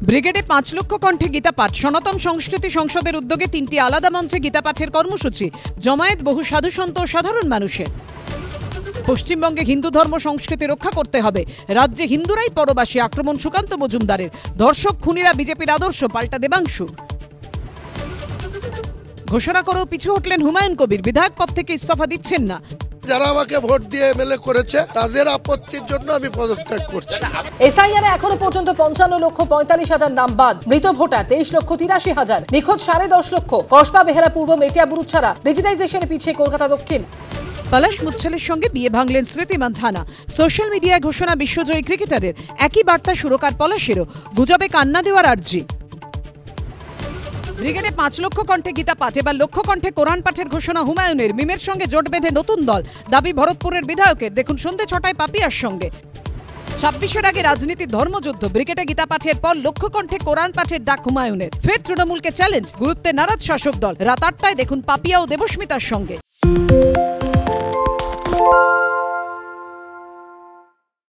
ব্রিগেডে ৫ লক্ষ কণ্ঠে গীতা পাঠ। সনাতন সংস্কৃতি সংসদের উদ্যোগে ৩টি আলাদা মঞ্চে গীতা পাঠের কর্মসূচি। জমায়েত বহু সাধুসন্ত ও সাধারণ মানুষের। পশ্চিমবঙ্গে হিন্দু ধর্ম সংস্কৃতি রক্ষা করতে হবে। রাজ্যে হিন্দুরাই পরবাসী। আক্রমণ সুকান্ত মজুমদারের। ধর্ষক খুনিরা বিজেপির আদর্শ, পাল্টা দেবাংশু। ঘোষণা করেও পিছু হটলেন হুমায়ুন কবির। বিধায়ক পদ থেকে ইস্তফা দিচ্ছেন না। যারা আমাকে ভোট দিয়ে এমএলএ করেছে তাদের আপত্তির জন্য আমি পদত্যাগ করছি। এসআইআর এখনো পর্যন্ত ৫৫,৪৫,০০০ নাম বাদ। মৃত ভোটার ২৩,৮৩,০০০। নিখোঁজ ১০.৫ লক্ষ। কসবা, বেহালা পূর্ব, মেটিয়াবুরুজ ছাড়া ডিজিটাইজেশনে পিছিয়ে কলকাতা দক্ষিণ। পলাশ মুচ্ছলের সঙ্গে বিয়ে ভাঙলেন স্মৃতি মান্ধানা। সোশ্যাল মিডিয়ায় ঘোষণা বিশ্বজয়ী ক্রিকেটারের। একই বার্তা সুরকার পলাশেরও। গুজবে কান্না দেওয়ার আর্জি। ব্রিগেডে ৫ লক্ষ কণ্ঠে গীতা পাঠ। এবার লক্ষ কণ্ঠে কোরআন পাঠের ঘোষণা হুমায়ুনের। মিমের সঙ্গে জোট বেঁধে নতুন দল। দাবি ভরতপুরের বিধায়কের। দেখুন সন্ধ্যে ৬টায় পাপিয়ার সঙ্গে। ২৬-এর আগে রাজনীতির ধর্মযুদ্ধ। ব্রিগেডে গীতা পাঠের পর লক্ষ কণ্ঠে কোরআন পাঠের ডাক হুমায়ুনের। ফের তৃণমূলকে চ্যালেঞ্জ। গুরুত্বে নারাজ শাসক দল। রাত ৮টায় দেখুন পাপিয়া ও দেবস্মিতার সঙ্গে।